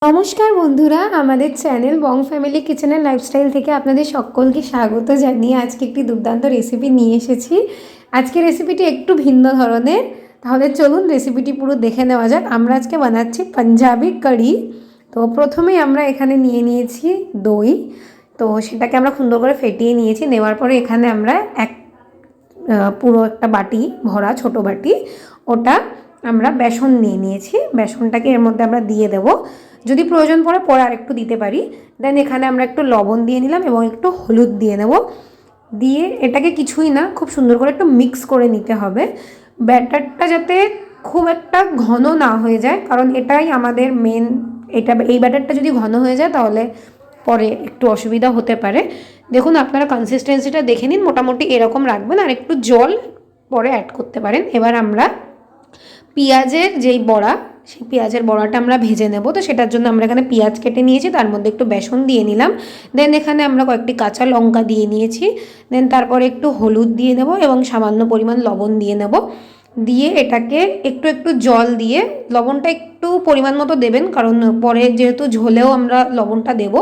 নমস্কার বন্ধুরা, আমাদের চ্যানেল বং ফ্যামিলি কিচেনের লাইফস্টাইল থেকে আপনাদের সকলকে স্বাগত জানিয়ে আজকে একটি দুর্দান্ত রেসিপি নিয়ে এসেছি। আজকে রেসিপিটি একটু ভিন্ন ধরনের। তাহলে চলুন রেসিপিটি পুরো দেখে নেওয়া যাক। আমরা আজকে বানাচ্ছি পাঞ্জাবি কারি। তো প্রথমেই আমরা এখানে নিয়ে নিয়েছি দই। তো সেটাকে আমরা সুন্দর করে ফেটিয়ে নিয়েছি। নেওয়ার পরে এখানে আমরা পুরো একটা বাটি ভরা, ছোট বাটি, ওটা আমরা বেসন নিয়ে নিয়েছি। বেসনটাকে এর মধ্যে আমরা দিয়ে দেব। যদি প্রয়োজন পড়ে পরে আর একটু দিতে পারি। দেন এখানে আমরা একটু লবণ দিয়ে নিলাম এবং একটু হলুদ দিয়ে নেব। দিয়ে এটাকে কিছুই না, খুব সুন্দর করে একটু মিক্স করে নিতে হবে। ব্যাটারটা যাতে খুব একটা ঘন না হয়ে যায়, কারণ এটাই আমাদের মেন। এই ব্যাটারটা যদি ঘন হয়ে যায় তাহলে পরে একটু অসুবিধা হতে পারে। দেখুন, আপনারা কনসিস্টেন্সিটা দেখে নিন, মোটামুটি এরকম রাখবেন, আর একটু জল পরে অ্যাড করতে পারেন। এবার আমরা পেঁয়াজের যেই বড়া, সেই পেঁয়াজের বড়াটা আমরা ভেজে নেব। তো সেটার জন্য আমরা এখানে পেঁয়াজ কেটে নিয়েছি, তার মধ্যে একটু বেসন দিয়ে নিলাম। দেন এখানে আমরা কয়েকটি কাঁচা লঙ্কা দিয়ে নিয়েছি। দেন তারপরে একটু হলুদ দিয়ে নেব এবং সামান্য পরিমাণ লবণ দিয়ে নেব। দিয়ে এটাকে একটু একটু জল দিয়ে, লবণটা একটু পরিমাণ মতো দেবেন, কারণ পরে যেহেতু ঝোলেও আমরা লবণটা দেব,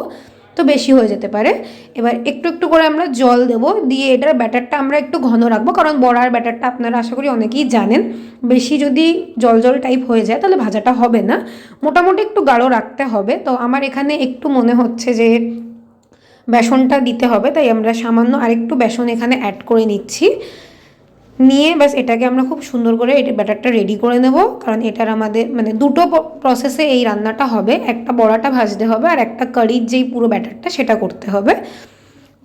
তো বেশি হয়ে যেতে পারে। এবার একটু একটু করে আমরা জল দেব। দিয়ে এটার ব্যাটারটা আমরা একটু ঘন রাখবো, কারণ বড়ার ব্যাটারটা আপনারা আশা করি অনেকেই জানেন, বেশি যদি জল জল টাইপ হয়ে যায় তাহলে ভাজাটা হবে না। মোটামুটি একটু গাঢ় রাখতে হবে। তো আমার এখানে একটু মনে হচ্ছে যে বেসনটা দিতে হবে, তাই আমরা সামান্য আরেকটু বেসন এখানে অ্যাড করে নিচ্ছি। নিয়ে ব্যাস এটাকে আমরা খুব সুন্দর করে এটা ব্যাটারটা রেডি করে নেব। কারণ এটার আমাদের মানে দুটো প্রসেসে এই রান্নাটা হবে, একটা বড়াটা ভাজতে হবে আর একটা কারির যেই পুরো ব্যাটারটা সেটা করতে হবে,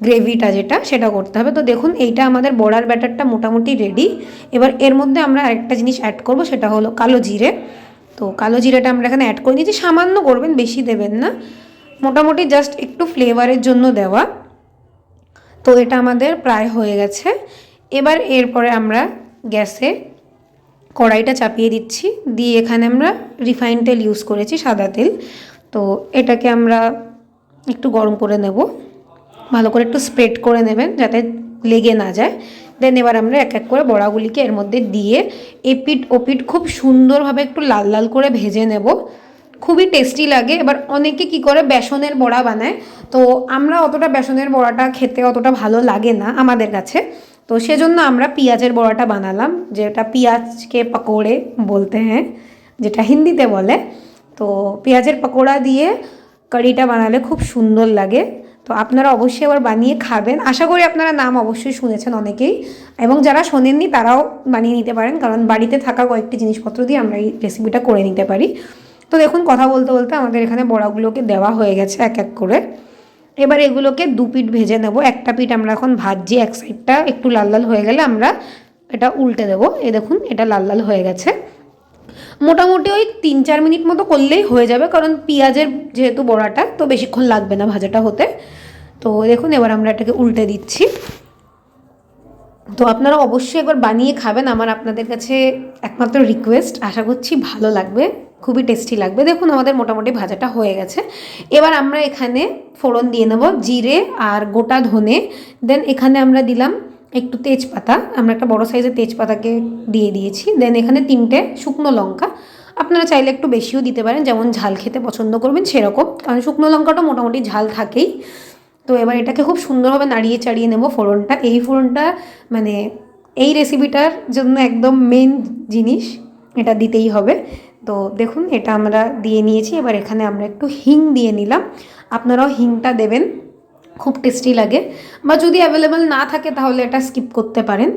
গ্রেভিটা যেটা সেটা করতে হবে। তো দেখুন, এইটা আমাদের বড়ার ব্যাটারটা মোটামুটি রেডি। এবার এর মধ্যে আমরা আরেকটা জিনিস অ্যাড করব, সেটা হলো কালো জিরে। তো কালো জিরেটা আমরা এখানে অ্যাড করে নিয়েছি, সামান্য করবেন, বেশি দেবেন না, মোটামুটি জাস্ট একটু ফ্লেভারের জন্য দেওয়া। তো এটা আমাদের প্রায় হয়ে গেছে। এবার এরপরে আমরা গ্যাসে কড়াইটা চাপিয়ে দিচ্ছি। দিয়ে এখানে আমরা রিফাইন তেল ইউজ করেছি, সাদা তেল। তো এটাকে আমরা একটু গরম করে নেব, ভালো করে একটু স্প্রেড করে নেবেন যাতে লেগে না যায়। দেন এবার আমরা এক এক করে বড়াগুলিকে এর মধ্যে দিয়ে এপিট ওপিট খুব সুন্দরভাবে একটু লাল লাল করে ভেজে নেব। খুবই টেস্টি লাগে। এবার অনেকে কি করে বেসনের বড়া বানায়, তো আমরা অতটা বেসনের বড়াটা খেতে অতটা ভালো লাগে না আমাদের কাছে। তো সেজন্য আমরা পেঁয়াজের বড়াটা বানালাম, যেটা পেঁয়াজকে পকোড়ে বলতে হ্যাঁ, যেটা হিন্দিতে বলে। তো পেঁয়াজের পকোড়া দিয়ে কারিটা বানালে খুব সুন্দর লাগে। তো আপনারা অবশ্যই এবার বানিয়ে খাবেন। আশা করি আপনারা নাম অবশ্যই শুনেছেন অনেকেই, এবং যারা শোনেননি তারাও বানিয়ে নিতে পারেন, কারণ বাড়িতে থাকা কয়েকটি জিনিসপত্র দিয়ে আমরা এই রেসিপিটা করে নিতে পারি। তো দেখুন, কথা বলতে বলতে আমাদের এখানে বড়াগুলোকে দেওয়া হয়ে গেছে এক এক করে। এবার এগুলোকে দু পিঠ ভেজে নেব। একটা পিঠ আমরা এখন ভাজছি, এক সাইডটা একটু লাল লাল হয়ে গেলে আমরা এটা উল্টে দেবো। এ দেখুন, এটা লাল লাল হয়ে গেছে। মোটামুটি ওই 3-4 মিনিট মতো করলেই হয়ে যাবে, কারণ পেঁয়াজের যেহেতু বড়াটা, তো বেশিক্ষণ লাগবে না ভাজাটা হতে। তো দেখুন, এবার আমরা এটাকে উল্টে দিচ্ছি। তো আপনারা অবশ্যই একবার বানিয়ে খাবেন, আমার আপনাদের কাছে একমাত্র রিকোয়েস্ট। আশা করছি ভালো লাগবে, খুবই টেস্টি লাগবে। দেখুন, আমাদের মোটামুটি ভাজাটা হয়ে গেছে। এবার আমরা এখানে ফোড়ন দিয়ে নেব, জিরে আর গোটা ধনে। দেন এখানে আমরা দিলাম একটু তেজপাতা, আমরা একটা বড় সাইজের তেজপাতাকে দিয়ে দিয়েছি। দেন এখানে 3টে শুকনো লঙ্কা, আপনারা চাইলে একটু বেশিও দিতে পারেন, যেমন ঝাল খেতে পছন্দ করবেন সেরকম, কারণ শুকনো লঙ্কাটা মোটামুটি ঝাল থাকেই। তো এবার এটাকে খুব সুন্দরভাবে নাড়িয়ে চাড়িয়ে নেব ফোড়নটা। এই ফোড়নটা মানে এই রেসিপিটার জন্য একদম মেন জিনিস, এটা দিতেই হবে। তো দেখুন, এটা আমরা দিয়ে নিয়েছি। এবার এখানে আমরা একটু হিং দিয়ে নিলাম, আপনারাও হিংটা দেবেন, খুব টেস্টি লাগে। বা যদি অ্যাভেলেবেল না থাকে তাহলে এটা স্কিপ করতে পারেন।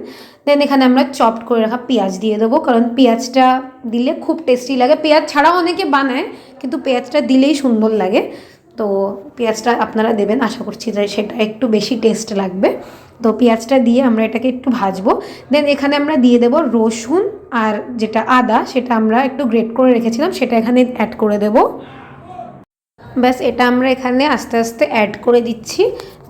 দেন এখানে আমরা চপড করে রাখা পেঁয়াজ দিয়ে দেবো, কারণ পেঁয়াজটা দিলে খুব টেস্টি লাগে। পেঁয়াজ ছাড়াও অনেকে বানায়, কিন্তু পেঁয়াজটা দিলেই সুন্দর লাগে। তো পেঁয়াজটা আপনারা দেবেন, আশা করছি যে সেটা একটু বেশি টেস্ট লাগবে। তো পেঁয়াজটা দিয়ে আমরা এটাকে একটু ভাজবো। দেন এখানে আমরা দিয়ে দেবো রসুন আর যেটা আদা, সেটা আমরা একটু গ্রেট করে রেখেছিলাম, সেটা এখানে অ্যাড করে দেবো। ব্যাস এটা আমরা এখানে আস্তে আস্তে অ্যাড করে দিচ্ছি।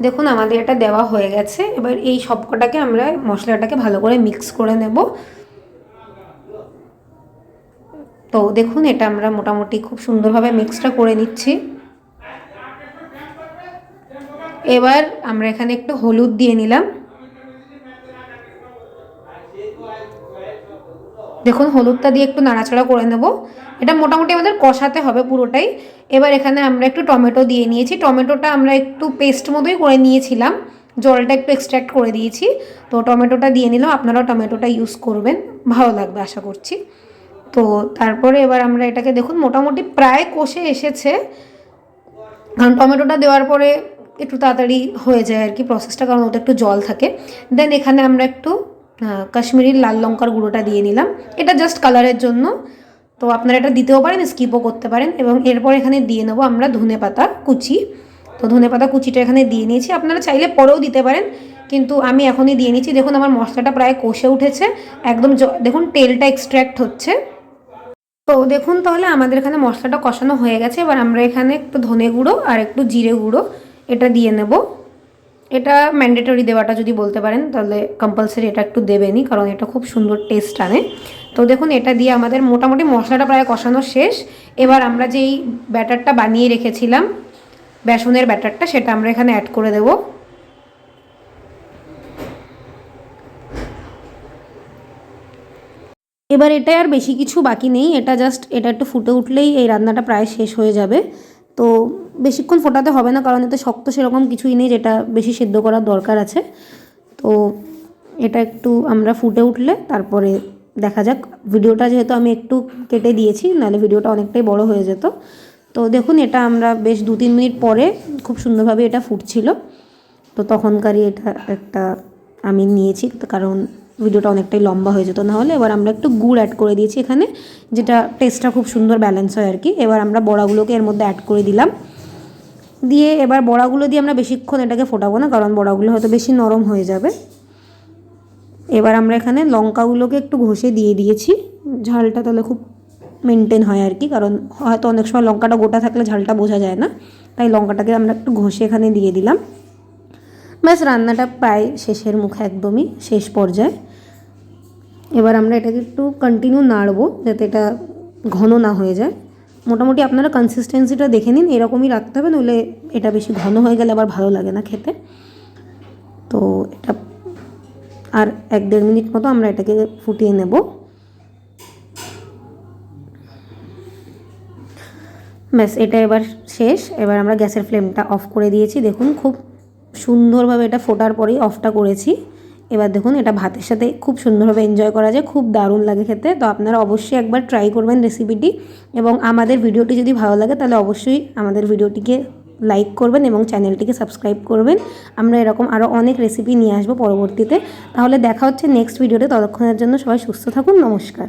দেখুন, আমাদের এটা দেওয়া হয়ে গেছে। এবার এই সবকটাকে আমরা মশলাটাকে ভালো করে মিক্স করে নেব। তো দেখুন, এটা আমরা মোটামুটি খুব সুন্দরভাবে মিক্সটা করে নিচ্ছি। এবার আমরা এখানে একটু হলুদ দিয়ে নিলাম। দেখুন হলুদটা দিয়ে একটু নাড়াচাড়া করে নেব। এটা মোটামুটি আমাদের কষাতে হবে পুরোটাই। এবার এখানে আমরা একটু টমেটো দিয়ে নিয়েছি, টমেটোটা আমরা একটু পেস্ট মতোই করে নিয়েছিলাম, জলটা একটু এক্সট্র্যাক্ট করে দিয়েছি। তো টমেটোটা দিয়ে নিলাম, আপনারাও টমেটোটা ইউজ করবেন, ভালো লাগবে আশা করছি। তো তারপরে এবার আমরা এটাকে দেখুন মোটামুটি প্রায় কষে এসেছে, কারণ টমেটোটা দেওয়ার পরে একটু তাড়াতাড়ি হয়ে যায় আর কি প্রসেসটা, কারণ ওটা একটু জল থাকে। দেন এখানে আমরা একটু কাশ্মীরি লাল লঙ্কার গুঁড়োটা দিয়ে নিলাম, এটা জাস্ট কালারের জন্য। তো আপনারা এটা দিতেও পারেন, স্কিপও করতে পারেন। এবং এরপর এখানে দিয়ে নেবো আমরা ধনেপাতা কুচি। তো ধনেপাতা কুচিটা এখানে দিয়ে নিয়েছি, আপনারা চাইলে পরেও দিতে পারেন, কিন্তু আমি এখনই দিয়ে নিচ্ছি। দেখুন আমার মশলাটা প্রায় কষে উঠেছে, একদম দেখুন তেলটা এক্সট্র্যাক্ট হচ্ছে। তো দেখুন তাহলে আমাদের এখানে মশলাটা কষানো হয়ে গেছে। এবার আমরা এখানে একটু ধনে গুঁড়ো আর একটু জিরে গুঁড়ো এটা দিয়ে নেব। এটা ম্যান্ডেটরি দেওয়াটা যদি বলতে পারেন, তাহলে কম্পালসারি এটা একটু দেবেনই, কারণ এটা খুব সুন্দর টেস্ট আনে। তো দেখুন এটা দিয়ে আমাদের মোটামুটি মশলাটা প্রায় কষানো শেষ। এবার আমরা যেই ব্যাটারটা বানিয়ে রেখেছিলাম, বেসনের ব্যাটারটা, সেটা আমরা এখানে অ্যাড করে দেব। এবার এটা আর বেশি কিছু বাকি নেই, এটা জাস্ট এটা একটু ফুটে উঠলেই এই রান্নাটা প্রায় শেষ হয়ে যাবে। তো বেশিক্ষণ ফোটাতে হবে না, কারণ এতে শক্ত সেরকম কিছুই নেই যেটা বেশি সেদ্ধ করার দরকার আছে। তো এটা একটু আমরা ফুটে উঠলে তারপরে দেখা যাক। ভিডিওটা যেহেতু আমি একটু কেটে দিয়েছি, নাহলে ভিডিওটা অনেকটাই বড় হয়ে যেত। তো দেখুন এটা আমরা বেশ 2-3 মিনিট পরে খুব সুন্দরভাবে এটা ফুটছিল, তো তখনকারই এটা একটা আমি নিয়েছি, কারণ ভিডিওটা অনেকটাই লম্বা হয়ে যেত নাহলে। এবার আমরা একটু গুড় অ্যাড করে দিয়েছি এখানে, যেটা টেস্টটা খুব সুন্দর ব্যালেন্স হয় আর কি। এবার আমরা বড়াগুলোকে এর মধ্যে অ্যাড করে দিলাম, দিয়ে এবার বড়াগুলো দিয়ে আমরা বেশিক্ষণ এটাকে ফোটাবো না, কারণ বড়াগুলো হয়তো বেশি নরম হয়ে যাবে। এবার আমরা এখানে লঙ্কাগুলোকে একটু ঘষে দিয়ে দিয়েছি, ঝালটা তাহলে খুব মেনটেন হয় আর কি, কারণ হয়তো অনেক সময় লঙ্কাটা গোটা থাকলে ঝালটা বোঝা যায় না, তাই লঙ্কাটাকে আমরা একটু ঘষে এখানে দিয়ে দিলাম। ব্যাস রান্নাটা প্রায় শেষের মুখে, একদমই শেষ পর্যায়ে। এবার আমরা এটাকে একটু কন্টিনিউ নাড়বো, যাতে এটা ঘন না হয়ে যায়। মোটামুটি আপনারা কনসিস্টেন্সিটা দেখে নিন, এরকমই রাখতে হবে, নইলে এটা বেশি ঘন হয়ে গেলে আবার ভালো লাগে না খেতে। তো এটা আর 1-1.5 মিনিট মতো আমরা এটাকে ফুটিয়ে নেব। ব্যাস এটা এবার শেষ। এবার আমরা গ্যাসের ফ্লেমটা অফ করে দিয়েছি, দেখুন খুব সুন্দরভাবে এটা ফোটার পরেই অফটা করেছি। এবার দেখুন এটা ভাতের সাথে খুব সুন্দরভাবে এনজয় করা যায়, খুব দারুণ লাগে খেতে। তো আপনারা অবশ্যই একবার ট্রাই করবেন রেসিপিটি, এবং আমাদের ভিডিওটি যদি ভালো লাগে তাহলে অবশ্যই আমাদের ভিডিওটিকে লাইক করবেন এবং চ্যানেলটিকে সাবস্ক্রাইব করবেন। আমরা এরকম আরও অনেক রেসিপি নিয়ে আসবো পরবর্তীতে। তাহলে দেখা হচ্ছে নেক্সট ভিডিওতে, ততক্ষণের জন্য সবাই সুস্থ থাকুন, নমস্কার।